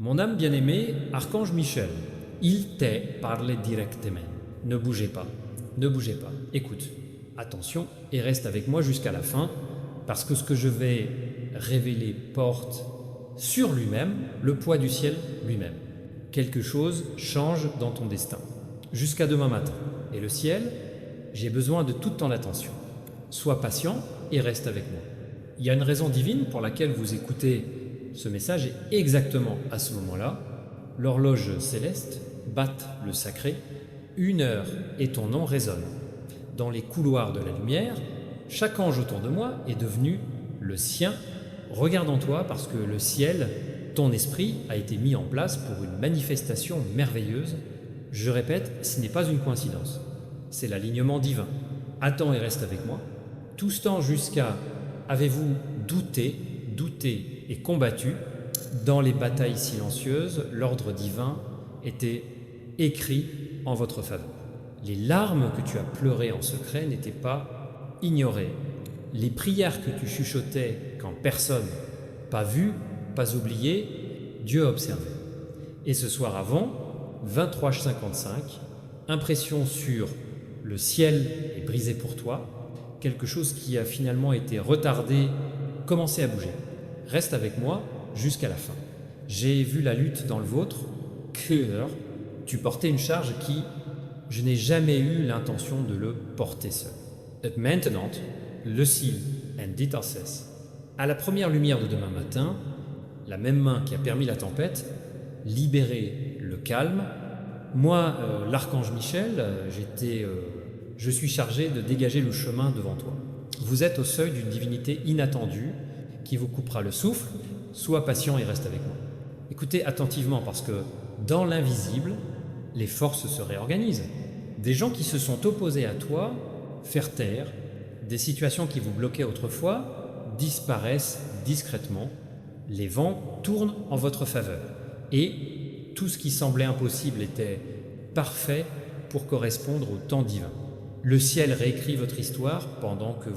Mon âme bien-aimée, Archange Michel, il t'est parlé directement. Ne bougez pas, ne bougez pas. Écoute, attention et reste avec moi jusqu'à la fin, parce que ce que je vais révéler porte sur lui-même le poids du ciel lui-même. Quelque chose change dans ton destin. Jusqu'à demain matin. Et le ciel, j'ai besoin de toute ton attention. Sois patient et reste avec moi. Il y a une raison divine pour laquelle vous écoutez ce message et exactement à ce moment-là, l'horloge céleste batte le sacré, 1 heure et ton nom résonne. Dans les couloirs de la lumière, chaque ange autour de moi est devenu le sien. Regarde en toi parce que le ciel, ton esprit, a été mis en place pour une manifestation merveilleuse. Je répète, ce n'est pas une coïncidence, c'est l'alignement divin. Attends et reste avec moi. Tout ce temps jusqu'à avez-vous douté et combattu. Dans les batailles silencieuses, l'ordre divin était écrit en votre faveur. Les larmes que tu as pleurées en secret n'étaient pas ignorées. Les prières que tu chuchotais quand personne, pas vu, pas oublié, Dieu a observé. Et ce soir avant, 23h55, impression sur le ciel est brisé pour toi, quelque chose qui a finalement été retardé, commencez à bouger. Reste avec moi jusqu'à la fin. J'ai vu la lutte dans le vôtre, cœur. Tu portais une charge qui, je n'ai jamais eu l'intention de le porter seul. Et maintenant, le ciel en dit cesse. À la première lumière de demain matin, la même main qui a permis la tempête, libérer le calme. Moi, l'archange Michel, je suis chargé de dégager le chemin devant toi. Vous êtes au seuil d'une divinité inattendue qui vous coupera le souffle. Sois patient et reste avec moi. Écoutez attentivement parce que dans l'invisible, les forces se réorganisent. Des gens qui se sont opposés à toi, faire taire, des situations qui vous bloquaient autrefois, disparaissent discrètement. Les vents tournent en votre faveur. Et tout ce qui semblait impossible était parfait pour correspondre au temps divin. Le ciel réécrit votre histoire pendant que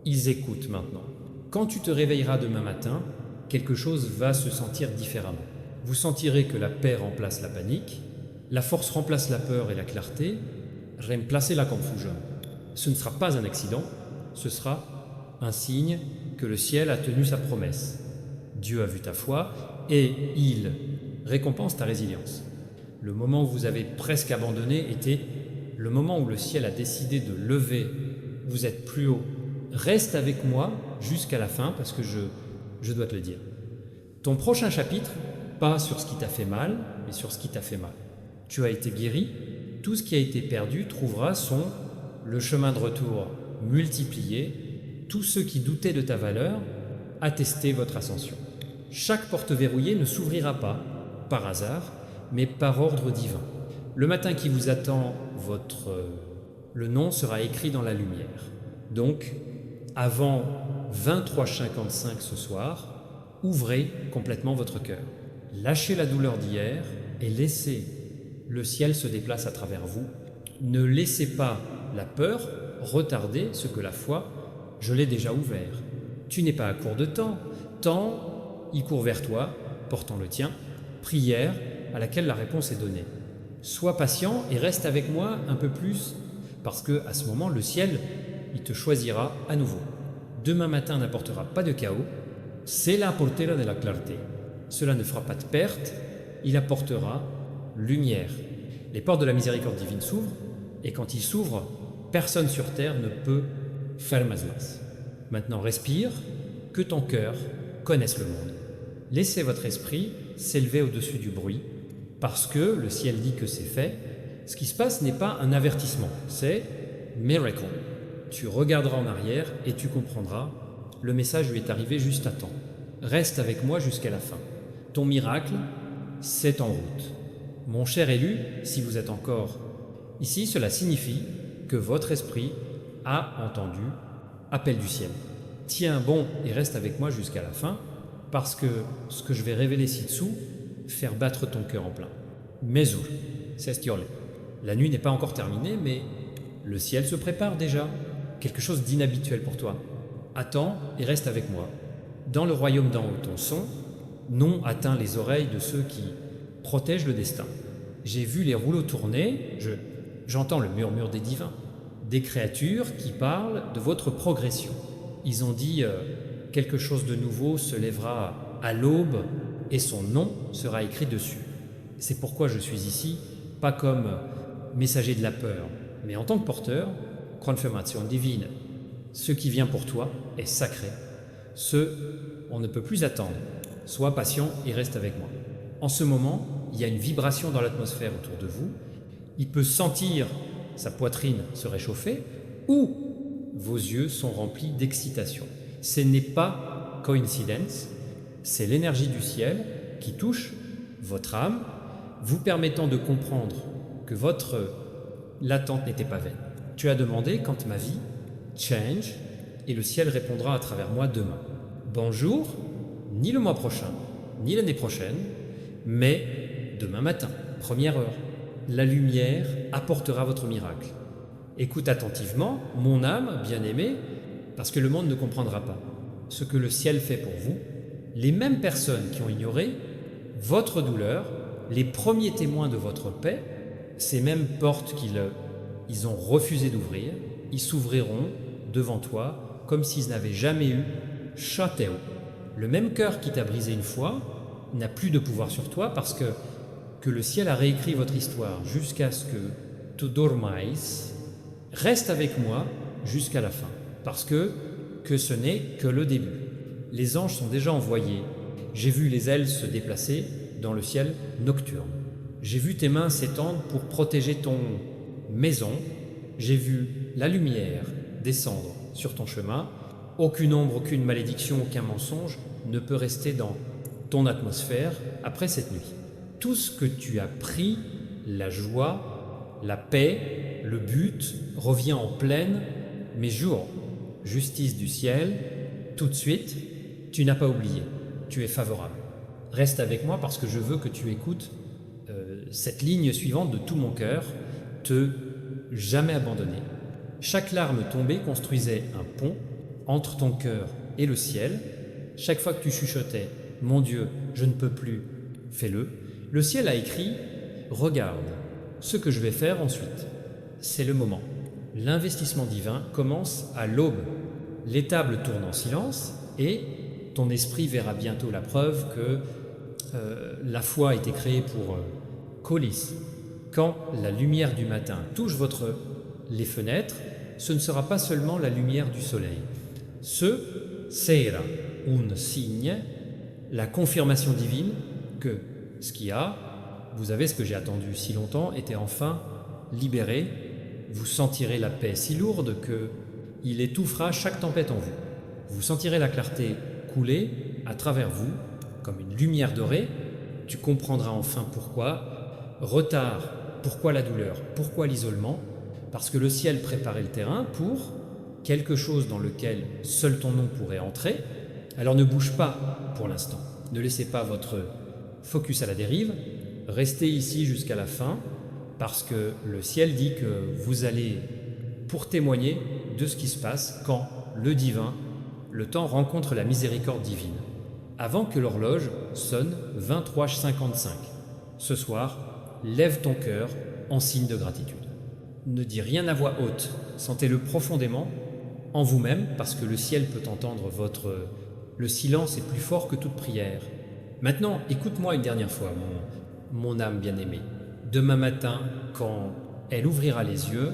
ils écoutent maintenant. Quand tu te réveilleras demain matin, quelque chose va se sentir différemment. Vous sentirez que la paix remplace la panique, la force remplace la peur et la clarté, remplacez la confusion. Ce ne sera pas un accident, ce sera un signe que le ciel a tenu sa promesse. Dieu a vu ta foi et il récompense ta résilience. Le moment où vous avez presque abandonné était le moment où le ciel a décidé de lever. Vous êtes plus haut. Reste avec moi jusqu'à la fin parce que je dois te le dire. Ton prochain chapitre, pas sur ce qui t'a fait mal, mais sur ce qui t'a fait mal. Tu as été guéri, tout ce qui a été perdu trouvera le chemin de retour multiplié. Tous ceux qui doutaient de ta valeur, attestez votre ascension. Chaque porte verrouillée ne s'ouvrira pas par hasard, mais par ordre divin. Le matin qui vous attend, le nom sera écrit dans la lumière. Donc, avant 23h55 ce soir, ouvrez complètement votre cœur. Lâchez la douleur d'hier et laissez le ciel se déplacer à travers vous. Ne laissez pas la peur retarder ce que la foi, je l'ai déjà ouvert. Tu n'es pas à court de temps. Temps, il court vers toi, portant le tien. Prière à laquelle la réponse est donnée. Sois patient et reste avec moi un peu plus, parce que à ce moment, le ciel, il te choisira à nouveau. Demain matin n'apportera pas de chaos, c'est la portera de la clarté. Cela ne fera pas de perte, il apportera lumière. Les portes de la miséricorde divine s'ouvrent, et quand ils s'ouvrent, personne sur terre ne peut faire mazmas. Maintenant respire, que ton cœur connaisse le monde. Laissez votre esprit s'élever au-dessus du bruit, parce que le ciel dit que c'est fait. Ce qui se passe n'est pas un avertissement, c'est miracle. Tu regarderas en arrière et tu comprendras, le message lui est arrivé juste à temps. Reste avec moi jusqu'à la fin. Ton miracle, c'est en route. Mon cher élu, si vous êtes encore ici, cela signifie que votre esprit a entendu appel du ciel. Tiens bon et reste avec moi jusqu'à la fin, parce que ce que je vais révéler ci-dessous, faire battre ton cœur en plein. Mesur, sestiole. La nuit n'est pas encore terminée, mais le ciel se prépare déjà. Quelque chose d'inhabituel pour toi. Attends et reste avec moi. Dans le royaume d'en haut, ton son, non atteint les oreilles de ceux qui protègent le destin. J'ai vu les rouleaux tourner, j'entends le murmure des divins, des créatures qui parlent de votre progression. Ils ont dit quelque chose de nouveau se lèvera à l'aube et son nom sera écrit dessus. C'est pourquoi je suis ici, pas comme messager de la peur, mais en tant que porteur, confirmation divine. Ce qui vient pour toi est sacré. On ne peut plus attendre. Sois patient et reste avec moi. En ce moment, il y a une vibration dans l'atmosphère autour de vous. Il peut sentir sa poitrine se réchauffer ou vos yeux sont remplis d'excitation. Ce n'est pas coïncidence, c'est l'énergie du ciel qui touche votre âme, vous permettant de comprendre que votre l'attente n'était pas vaine. Tu as demandé quand ma vie change et le ciel répondra à travers moi demain. Bonjour, ni le mois prochain, ni l'année prochaine, mais demain matin, première heure. La lumière apportera votre miracle. Écoute attentivement, mon âme bien-aimée, parce que le monde ne comprendra pas ce que le ciel fait pour vous. Les mêmes personnes qui ont ignoré votre douleur, les premiers témoins de votre paix, ces mêmes portes qu'ils ont refusé d'ouvrir, ils s'ouvriront devant toi comme s'ils n'avaient jamais eu château. Le même cœur qui t'a brisé une fois n'a plus de pouvoir sur toi parce que le ciel a réécrit votre histoire jusqu'à ce que tu dormais. Reste avec moi jusqu'à la fin parce que ce n'est que le début. Les anges sont déjà envoyés. J'ai vu les ailes se déplacer dans le ciel nocturne. J'ai vu tes mains s'étendre pour protéger ton maison. J'ai vu la lumière descendre sur ton chemin. Aucune ombre, aucune malédiction, aucun mensonge ne peut rester dans ton atmosphère après cette nuit. Tout ce que tu as pris, la joie, la paix, le but, revient en pleine mes jours. Justice du ciel, tout de suite, tu n'as pas oublié, tu es favorable. Reste avec moi parce que je veux que tu écoutes cette ligne suivante de tout mon cœur, te jamais abandonner. Chaque larme tombée construisait un pont entre ton cœur et le ciel. Chaque fois que tu chuchotais « Mon Dieu, je ne peux plus », fais-le. Le ciel a écrit « Regarde ce que je vais faire ensuite ». C'est le moment. L'investissement divin commence à l'aube. Les tables tournent en silence et ton esprit verra bientôt la preuve que la foi a été créée pour colis. Quand la lumière du matin touche les fenêtres, ce ne sera pas seulement la lumière du soleil. Ce sera un signe, la confirmation divine que ce qui a, vous avez ce que j'ai attendu si longtemps, était enfin libéré. Vous sentirez la paix si lourde que il étouffera chaque tempête en vous. Vous sentirez la clarté couler à travers vous comme une lumière dorée. Tu comprendras enfin pourquoi. Retard, pourquoi la douleur, pourquoi l'isolement? Parce que le ciel préparait le terrain pour quelque chose dans lequel seul ton nom pourrait entrer. Alors ne bouge pas pour l'instant. Ne laissez pas votre focus à la dérive. Restez ici jusqu'à la fin parce que le ciel dit que vous allez pour témoigner de ce qui se passe quand le divin, le temps rencontre la miséricorde divine. Avant que l'horloge sonne 23h55. Ce soir, lève ton cœur en signe de gratitude. Ne dis rien à voix haute, sentez-le profondément en vous-même parce que le ciel peut entendre le silence est plus fort que toute prière. Maintenant, écoute-moi une dernière fois, mon âme bien-aimée. Demain matin, quand elle ouvrira les yeux,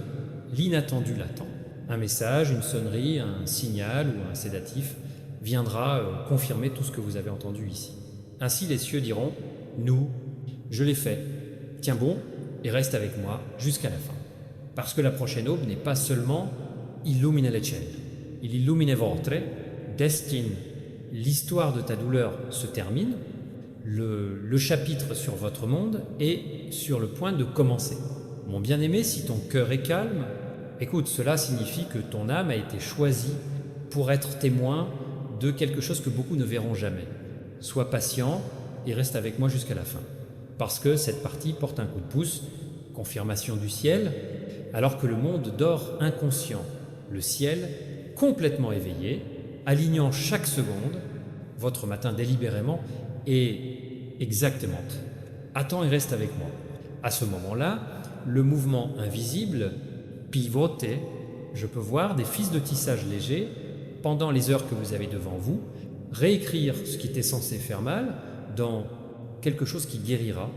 l'inattendu l'attend. Un message, une sonnerie, un signal ou un sédatif viendra confirmer tout ce que vous avez entendu ici. Ainsi les cieux diront « Nous, je l'ai fait. Tiens bon et reste avec moi jusqu'à la fin. » Parce que la prochaine aube n'est pas seulement « Illumine le ciel ». Il illumine votre destin. L'histoire de ta douleur se termine. Le chapitre sur votre monde est sur le point de commencer. Mon bien-aimé, si ton cœur est calme, écoute, cela signifie que ton âme a été choisie pour être témoin de quelque chose que beaucoup ne verront jamais. Sois patient et reste avec moi jusqu'à la fin. Parce que cette partie porte un coup de pouce, confirmation du ciel, alors que le monde dort inconscient, le ciel complètement éveillé, alignant chaque seconde, votre matin délibérément, Et exactement. Attends et reste avec moi. À ce moment-là, le mouvement invisible, pivoter, je peux voir des fils de tissage légers, pendant les heures que vous avez devant vous, réécrire ce qui était censé faire mal dans quelque chose qui guérira.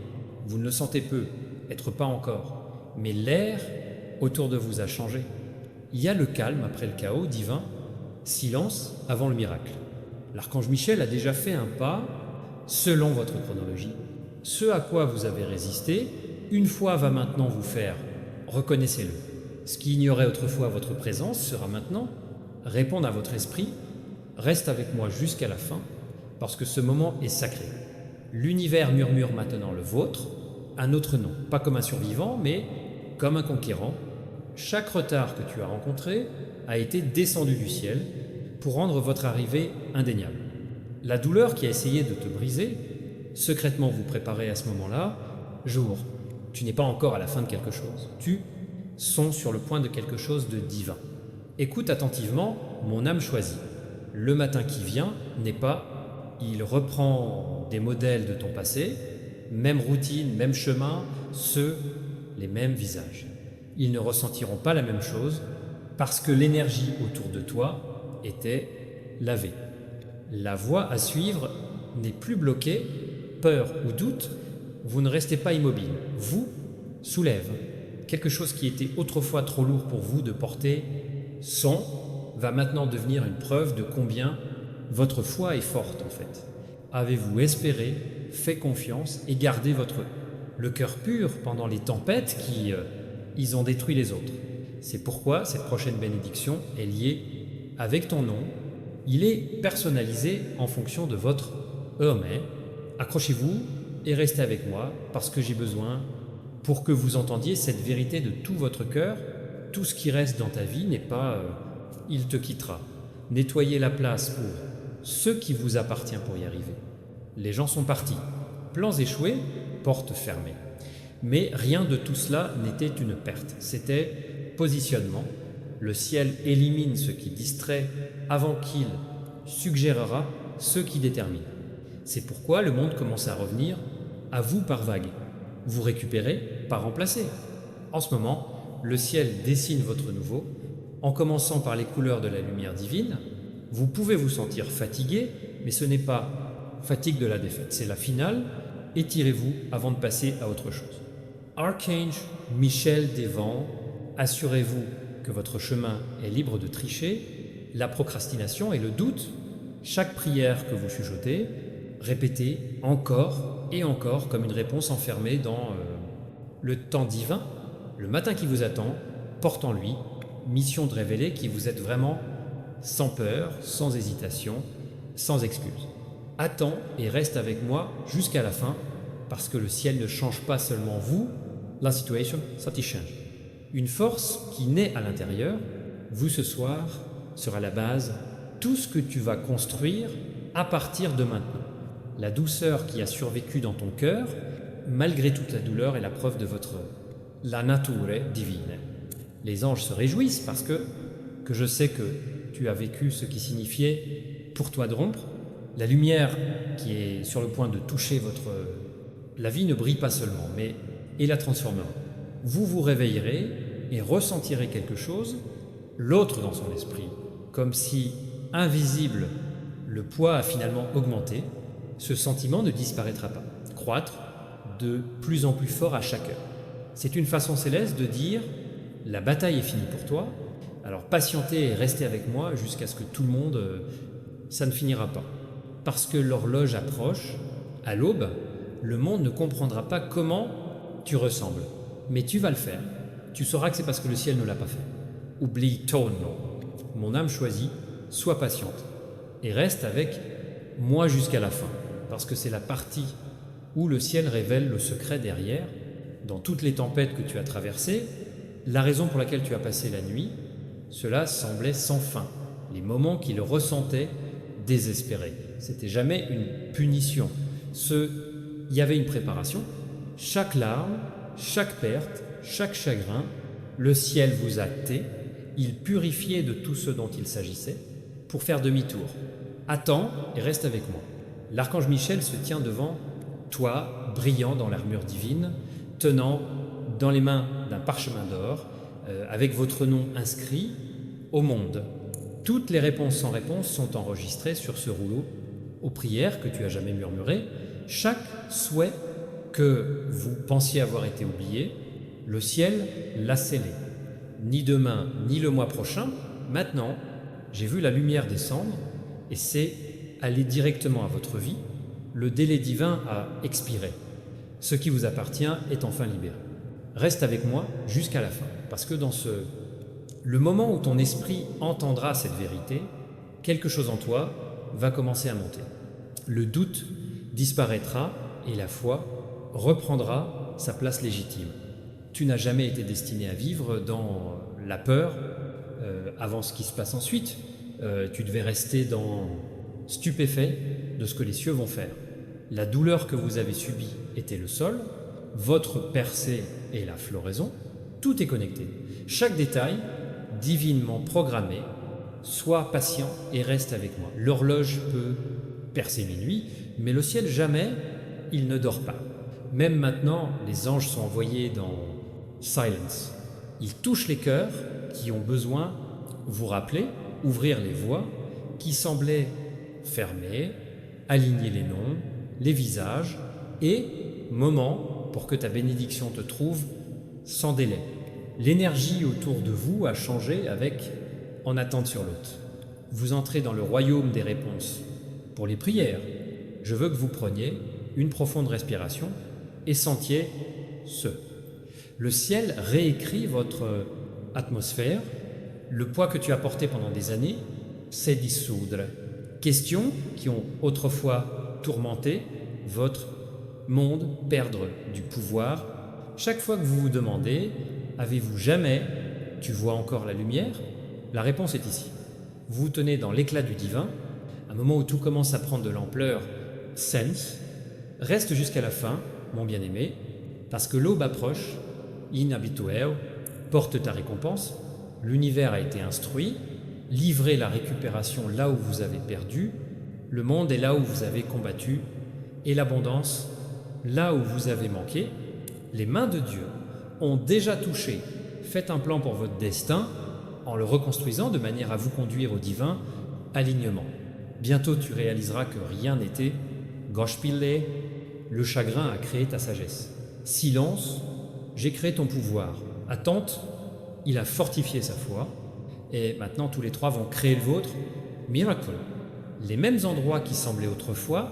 Vous ne le sentez peu, être pas encore, mais l'air autour de vous a changé. Il y a le calme après le chaos divin, silence avant le miracle. L'archange Michel a déjà fait un pas selon votre chronologie. Ce à quoi vous avez résisté, une fois va maintenant vous faire, reconnaissez-le. Ce qui ignorait autrefois votre présence sera maintenant répondre à votre esprit, reste avec moi jusqu'à la fin, parce que ce moment est sacré. L'univers murmure maintenant le vôtre, un autre nom, pas comme un survivant, mais comme un conquérant. Chaque retard que tu as rencontré a été descendu du ciel pour rendre votre arrivée indéniable. La douleur qui a essayé de te briser, secrètement vous préparez à ce moment-là, jour, tu n'es pas encore à la fin de quelque chose, tu sont sur le point de quelque chose de divin. Écoute attentivement, mon âme choisie. Le matin qui vient n'est pas, il reprend des modèles de ton passé, même routine, même chemin, les mêmes visages. Ils ne ressentiront pas la même chose parce que l'énergie autour de toi était lavée. La voie à suivre n'est plus bloquée, peur ou doute, vous ne restez pas immobile. Vous soulève. Quelque chose qui était autrefois trop lourd pour vous de porter va maintenant devenir une preuve de combien votre foi est forte en fait. Avez-vous espéré, fait confiance et gardé le cœur pur pendant les tempêtes qui ils ont détruit les autres. C'est pourquoi cette prochaine bénédiction est liée avec ton nom. Il est personnalisé en fonction de votre mais accrochez-vous et restez avec moi parce que j'ai besoin pour que vous entendiez cette vérité de tout votre cœur. Tout ce qui reste dans ta vie n'est pas il te quittera. Nettoyez la place pour ce qui vous appartient pour y arriver. Les gens sont partis, plans échoués, portes fermées. Mais rien de tout cela n'était une perte, c'était positionnement. Le ciel élimine ce qui distrait avant qu'il suggérera ce qui détermine. C'est pourquoi le monde commence à revenir à vous par vagues. Vous récupérez, pas remplacer. En ce moment, le ciel dessine votre nouveau, en commençant par les couleurs de la lumière divine. Vous pouvez vous sentir fatigué, mais ce n'est pas fatigue de la défaite, c'est la finale. Étirez-vous avant de passer à autre chose. Archange Michel des Vents, assurez-vous que votre chemin est libre de tricher, la procrastination et le doute. Chaque prière que vous chuchotez, répétez encore et encore comme une réponse enfermée dans le temps divin. Le matin qui vous attend, porte en lui, mission de révéler qui vous êtes vraiment sans peur, sans hésitation, sans excuse. Attends et reste avec moi jusqu'à la fin, parce que le ciel ne change pas seulement vous, la situation, ça t'y change. Une force qui naît à l'intérieur, vous ce soir, sera la base, tout ce que tu vas construire à partir de maintenant. La douceur qui a survécu dans ton cœur, malgré toute la douleur, est la preuve de la nature divine. Les anges se réjouissent parce que je sais que tu as vécu ce qui signifiait pour toi de rompre. La lumière qui est sur le point de toucher la vie ne brille pas seulement, mais et la transformera. Vous vous réveillerez et ressentirez quelque chose, l'autre dans son esprit, comme si, invisible, le poids a finalement augmenté. Ce sentiment ne disparaîtra pas, croître de plus en plus fort à chaque heure. C'est une façon céleste de dire « la bataille est finie pour toi, alors patientez et restez avec moi jusqu'à ce que tout le monde, ça ne finira pas. » Parce que l'horloge approche, à l'aube, le monde ne comprendra pas comment tu ressembles. Mais tu vas le faire. Tu sauras que c'est parce que le ciel ne l'a pas fait. Oublie ton nom. Mon âme choisie, sois patiente. Et reste avec moi jusqu'à la fin. Parce que c'est la partie où le ciel révèle le secret derrière. Dans toutes les tempêtes que tu as traversées, la raison pour laquelle tu as passé la nuit, cela semblait sans fin. Les moments qu'il ressentait désespérés. C'était jamais une punition. Il y avait une préparation. Chaque larme, chaque perte, chaque chagrin, le ciel vous a té, il purifiait de tout ce dont il s'agissait pour faire demi-tour. Attends et reste avec moi. L'archange Michel se tient devant toi, brillant dans l'armure divine, tenant dans les mains d'un parchemin d'or, avec votre nom inscrit au monde. Toutes les réponses sans réponse sont enregistrées sur ce rouleau, aux prières que tu as jamais murmurées. Chaque souhait que vous pensiez avoir été oublié, le ciel l'a scellé. Ni demain, ni le mois prochain, maintenant, j'ai vu la lumière descendre et c'est aller directement à votre vie. Le délai divin a expiré. Ce qui vous appartient est enfin libéré. Reste avec moi jusqu'à la fin, parce que dans le moment où ton esprit entendra cette vérité, quelque chose en toi va commencer à monter. Le doute disparaîtra et la foi reprendra sa place légitime. Tu n'as jamais été destiné à vivre dans la peur avant ce qui se passe ensuite. Tu devais rester stupéfait de ce que les cieux vont faire. La douleur que vous avez subie était le sol, votre percée est la floraison, tout est connecté. Chaque détail, divinement programmé, sois patient et reste avec moi. L'horloge peut percer minuit, mais le ciel jamais, il ne dort pas. Même maintenant, les anges sont envoyés dans Silence. Ils touchent les cœurs qui ont besoin, vous rappeler, ouvrir les voies qui semblaient fermées, aligner les noms, les visages, et moment pour que ta bénédiction te trouve sans délai. L'énergie autour de vous a changé avec en attente sur l'autre. Vous entrez dans le royaume des réponses. Pour les prières, je veux que vous preniez une profonde respiration et sentiez ce. Le ciel réécrit votre atmosphère. Le poids que tu as porté pendant des années, c'est dissoudre. Questions qui ont autrefois tourmenté votre monde, perdre du pouvoir. Chaque fois que vous vous demandez, avez-vous jamais, tu vois encore la lumière? La réponse est ici. Vous vous tenez dans l'éclat du divin, un moment où tout commence à prendre de l'ampleur, sense, reste jusqu'à la fin, mon bien-aimé, parce que l'aube approche, inhabituel, porte ta récompense, l'univers a été instruit, livrez la récupération là où vous avez perdu, le monde est là où vous avez combattu, et l'abondance là où vous avez manqué. Les mains de Dieu ont déjà touché. Faites un plan pour votre destin en le reconstruisant de manière à vous conduire au divin alignement. Bientôt tu réaliseras que rien n'était. Gospille, le chagrin a créé ta sagesse. Silence, j'ai créé ton pouvoir. Attente, il a fortifié sa foi. Et maintenant tous les trois vont créer le vôtre. Miracle. Les mêmes endroits qui semblaient autrefois,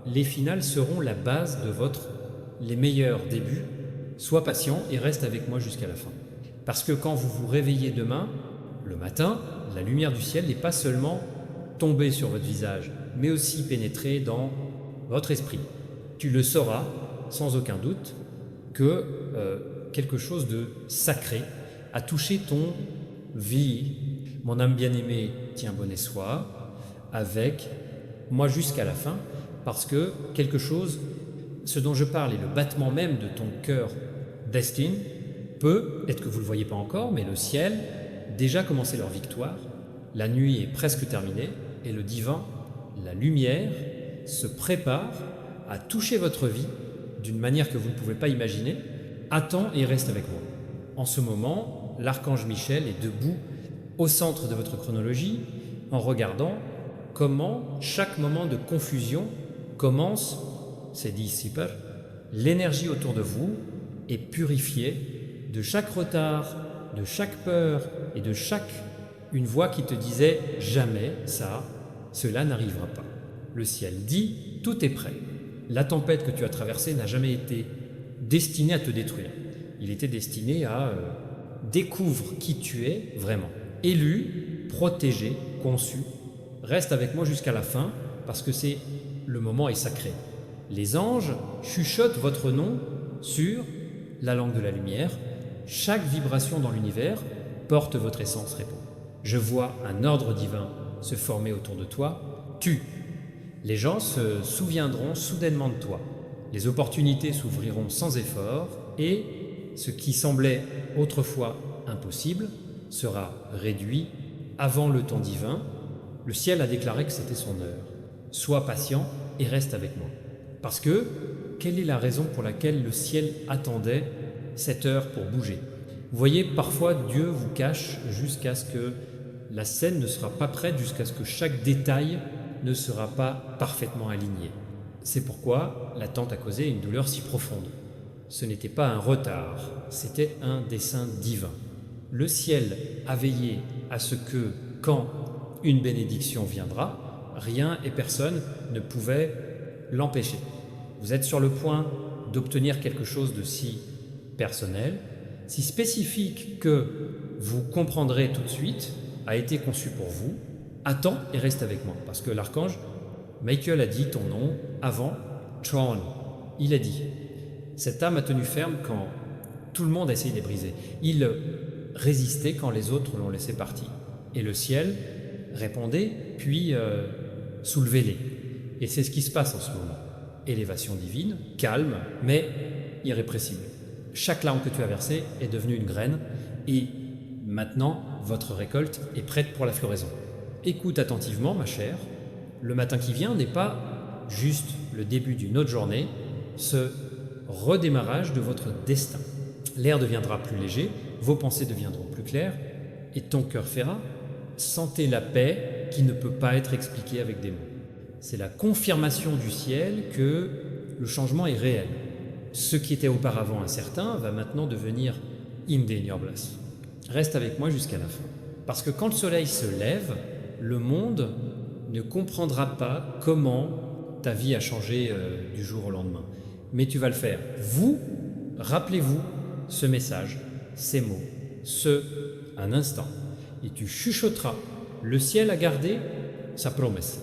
les finales seront la base de les meilleurs débuts. Sois patient et reste avec moi jusqu'à la fin. Parce que quand vous vous réveillez demain, le matin, la lumière du ciel n'est pas seulement tombée sur votre visage, mais aussi pénétrée dans votre esprit. Tu le sauras, sans aucun doute, que quelque chose de sacré a touché ton vie. Mon âme bien-aimée, tiens bon et sois, avec moi jusqu'à la fin, parce que quelque chose, ce dont je parle est le battement même de ton cœur destin, peut-être que vous ne le voyez pas encore, mais le ciel déjà commencé leur victoire, la nuit est presque terminée, et le divin, la lumière, se prépare à toucher votre vie d'une manière que vous ne pouvez pas imaginer. Attends et reste avec moi. En ce moment, l'archange Michel est debout au centre de votre chronologie en regardant comment chaque moment de confusion commence, c'est dit ici par, l'énergie autour de vous est purifiée de chaque retard, de chaque peur et de chaque une voix qui te disait jamais ça, cela n'arrivera pas. Le ciel dit tout est prêt. La tempête que tu as traversée n'a jamais été destinée à te détruire. Il était destiné à découvre qui tu es vraiment. Élu, protégé, conçu. Reste avec moi jusqu'à la fin parce que le moment est sacré. Les anges chuchotent votre nom sur la langue de la lumière. Chaque vibration dans l'univers porte votre essence répond. Je vois un ordre divin se former autour de toi. Les gens se souviendront soudainement de toi. Les opportunités s'ouvriront sans effort et ce qui semblait autrefois impossible sera réduit avant le temps divin. Le ciel a déclaré que c'était son heure. Sois patient et reste avec moi. Parce que, quelle est la raison pour laquelle le ciel attendait cette heure pour bouger? Vous voyez, parfois Dieu vous cache jusqu'à ce que la scène ne sera pas prête, jusqu'à ce que chaque détail ne sera pas parfaitement aligné. C'est pourquoi l'attente a causé une douleur si profonde. Ce n'était pas un retard, c'était un dessein divin. Le ciel a veillé à ce que, quand une bénédiction viendra, rien et personne ne pouvait l'empêcher. Vous êtes sur le point d'obtenir quelque chose de si personnel, si spécifique que vous comprendrez tout de suite, a été conçu pour vous. Attends et reste avec moi, parce que l'archange Michael a dit ton nom avant Tron. Il a dit, cette âme a tenu ferme quand tout le monde a essayé de les briser. Il résistait quand les autres l'ont laissé partir. Et le ciel répondait, puis soulevez-les. Et c'est ce qui se passe en ce moment. Élévation divine, calme, mais irrépressible. Chaque larme que tu as versée est devenue une graine, et maintenant, votre récolte est prête pour la floraison. Écoute attentivement, ma chère. Le matin qui vient n'est pas juste le début d'une autre journée, ce redémarrage de votre destin. L'air deviendra plus léger, vos pensées deviendront plus claires, et ton cœur fera. Sentez la paix qui ne peut pas être expliquée avec des mots. C'est la confirmation du ciel que le changement est réel. Ce qui était auparavant incertain va maintenant devenir indéniable. Reste avec moi jusqu'à la fin. Parce que quand le soleil se lève, le monde ne comprendra pas comment ta vie a changé du jour au lendemain. Mais tu vas le faire. Vous, rappelez-vous ce message, ces mots, un instant. Et tu chuchoteras. Le ciel a gardé sa promesse.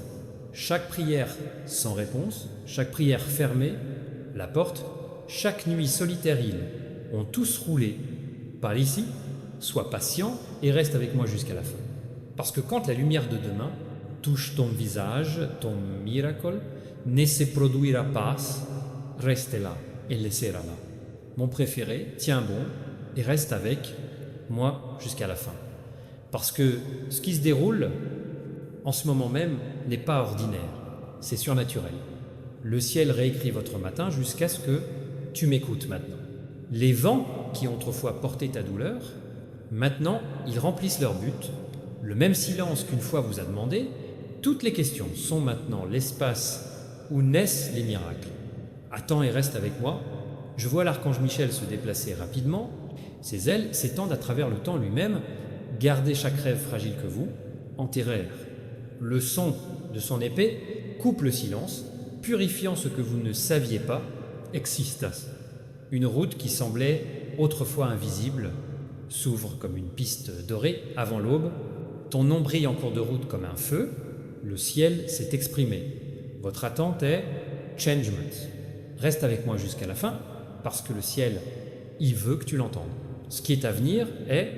Chaque prière sans réponse, chaque prière fermée, la porte, chaque nuit solitaire ils ont tous roulé par ici. Sois patient et reste avec moi jusqu'à la fin. Parce que quand la lumière de demain touche ton visage, ton miracle, ne se produira pas, reste là et laissera là. Mon préféré, tiens bon et reste avec moi jusqu'à la fin. Parce que ce qui se déroule en ce moment même n'est pas ordinaire, c'est surnaturel. Le ciel réécrit votre matin jusqu'à ce que tu m'écoutes maintenant. Les vents qui autrefois portaient ta douleur, maintenant ils remplissent leur but. Le même silence qu'une fois vous a demandé, toutes les questions sont maintenant l'espace où naissent les miracles. Attends et reste avec moi. Je vois l'archange Michel se déplacer rapidement. Ses ailes s'étendent à travers le temps lui-même. Gardez chaque rêve fragile que vous enterrèrent. Le son de son épée coupe le silence, purifiant ce que vous ne saviez pas, existas. Une route qui semblait autrefois invisible s'ouvre comme une piste dorée avant l'aube. Ton nom brille en cours de route comme un feu. Le ciel s'est exprimé. Votre attente est changement. Reste avec moi jusqu'à la fin, parce que le ciel, il veut que tu l'entendes. Ce qui est à venir est